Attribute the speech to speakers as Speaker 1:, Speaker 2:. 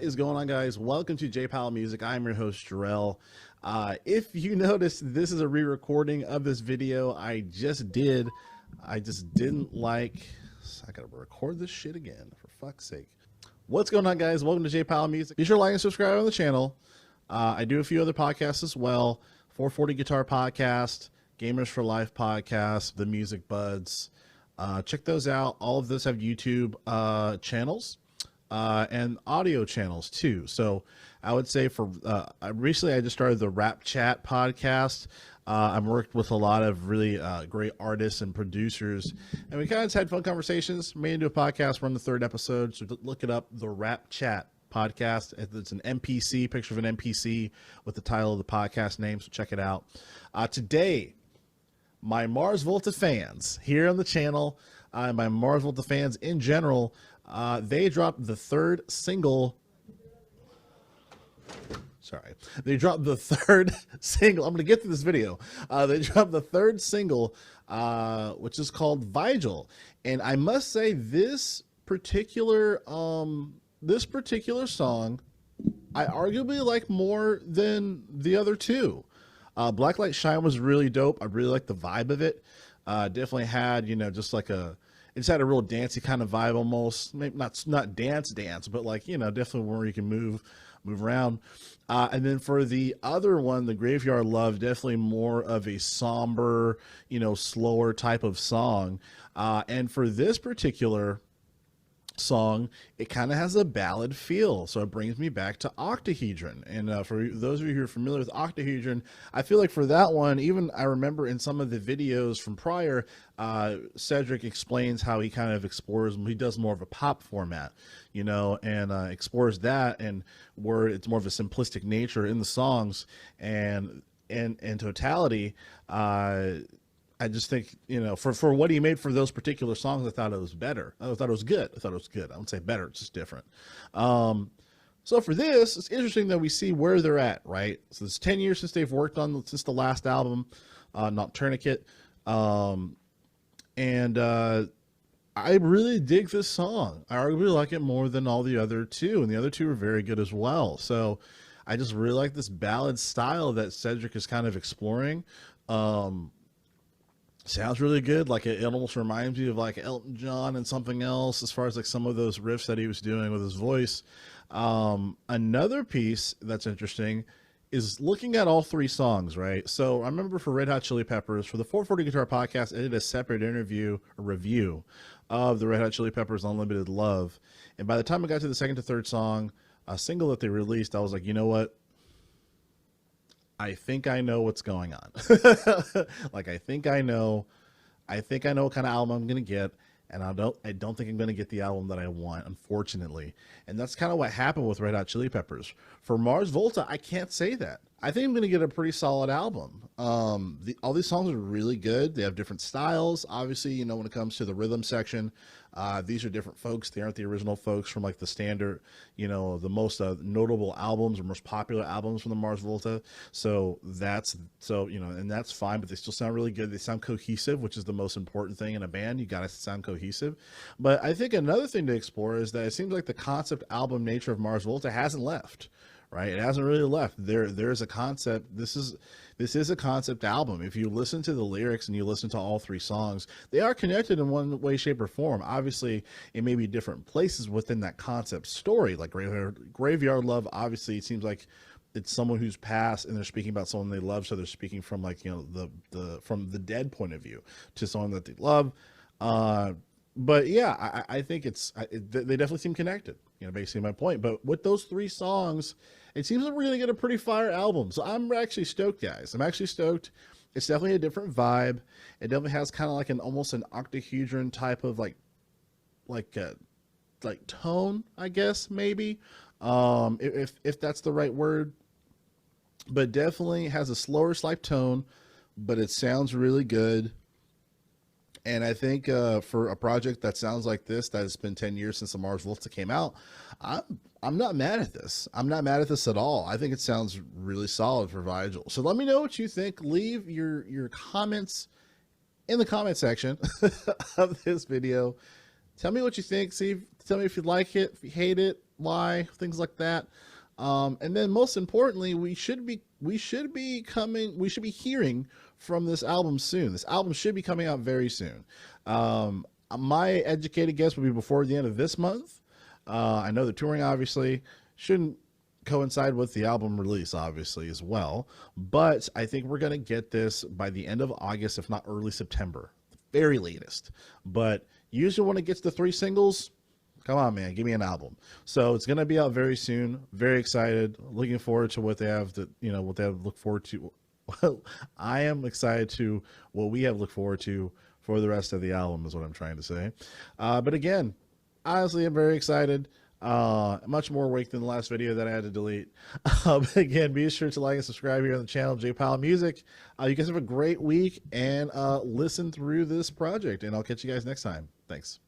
Speaker 1: What is going on, guys? Welcome to J Powell Music. I'm your host, Jerrell. If you notice, this is a re-recording of this video I just did. I just didn't like... I gotta record this shit again, for fuck's sake. What's going on, guys? Welcome to J Powell Music. Be sure to like and subscribe on the channel. I do a few other podcasts as well. 440 Guitar Podcast, Gamers for Life Podcast, The Music Buds. Check those out. All of those have YouTube channels. And audio channels too. So I would say for recently I just started the Rap Chat podcast. I've worked with a lot of really great artists and producers, and we kind of just had fun conversations. Made into a podcast. We're on the 3rd episode, so look it up, the Rap Chat podcast. It's an NPC, picture of an NPC with the title of the podcast name, so check it out. Today, my Mars Volta fans here on the channel, my Mars Volta fans in general, they dropped the 3rd single. Sorry. They dropped the 3rd single. I'm going to get through this video. They dropped the 3rd single, which is called Vigil. And I must say this particular song, I arguably like more than the other two. Blacklight Shine was really dope. I really like the vibe of it. Definitely had, just like it's had a real dancey kind of vibe almost. Maybe not dance, but like, definitely where you can move around. And then for the other one, the Graveyard Love, definitely more of a somber, slower type of song. And for this particular song, it kind of has a ballad feel, so it brings me back to Octahedron. And for those of you who are familiar with Octahedron, I feel like for that one, even I remember in some of the videos from prior, Cedric explains how he kind of explores, he does more of a pop format, and explores that, and where it's more of a simplistic nature in the songs, and in totality, I just think, for what he made for those particular songs, I thought it was better. I thought it was good. I wouldn't say better. It's just different. So for this, it's interesting that we see where they're at, right? So it's 10 years since they've worked on, since the last album, not Tourniquet. I really dig this song. I really like it more than all the other two, and the other two are very good as well. So I just really like this ballad style that Cedric is kind of exploring. Sounds really good. Like it almost reminds me of like Elton John and something else, as far as like some of those riffs that he was doing with his voice. Another piece that's interesting is looking at all 3 songs, right? So I remember for Red Hot Chili Peppers, for the 440 Guitar Podcast, I did a separate review of the Red Hot Chili Peppers Unlimited Love. And by the time I got to the 2nd to 3rd song, a single that they released, I was like, you know what? I think I know what's going on. Like, I think I know what kind of album I'm going to get. And I don't think I'm going to get the album that I want, unfortunately. And that's kind of what happened with Red Hot Chili Peppers. For Mars Volta, I can't say that. I think I'm going to get a pretty solid album. All these songs are really good. They have different styles. Obviously, when it comes to the rhythm section, these are different folks. They aren't the original folks from like the standard, the most notable albums or most popular albums from the Mars Volta. So that's fine, but they still sound really good. They sound cohesive, which is the most important thing in a band. You got to sound cohesive. But I think another thing to explore is that it seems like the concept album nature of Mars Volta hasn't left. Right, it hasn't really left. There's a concept. This is a concept album. If you listen to the lyrics and you listen to all 3 songs, they are connected in one way, shape, or form. Obviously, it may be different places within that concept story. Like Graveyard Love, obviously, it seems like it's someone who's passed and they're speaking about someone they love, so they're speaking from like from the dead point of view to someone that they love. But yeah, I think they definitely seem connected. Basically my point. But with those 3 songs, it seems like we're going to get a pretty fire album. So I'm actually stoked, guys. I'm actually stoked. It's definitely a different vibe. It definitely has kind of like almost an Octahedron type of like tone, I guess, maybe. If that's the right word. But definitely has a slower, slight tone, but it sounds really good. And I think for a project that sounds like this, that has been 10 years since the Mars Volta came out, I'm not mad at this. I'm not mad at this at all. I think it sounds really solid for Vigil. So let me know what you think. Leave your comments in the comment section of this video. Tell me what you think. Tell me if you like it, if you hate it, why, things like that. And then most importantly, we should be hearing from this album soon. This album should be coming out very soon. My educated guess would be before the end of this month. I know the touring obviously shouldn't coincide with the album release obviously as well, but I think we're going to get this by the end of August, if not early September, very latest. But usually when it gets to 3 singles, come on, man, give me an album. So it's going to be out very soon. Very excited. Looking forward to what they have to, what they have to look forward to. Well, I am excited to what we have to look forward to for the rest of the album is what I'm trying to say. But again, honestly, I'm very excited. Much more awake than the last video that I had to delete. But again, be sure to like and subscribe here on the channel, J Powell Music. You guys have a great week and listen through this project, and I'll catch you guys next time. Thanks.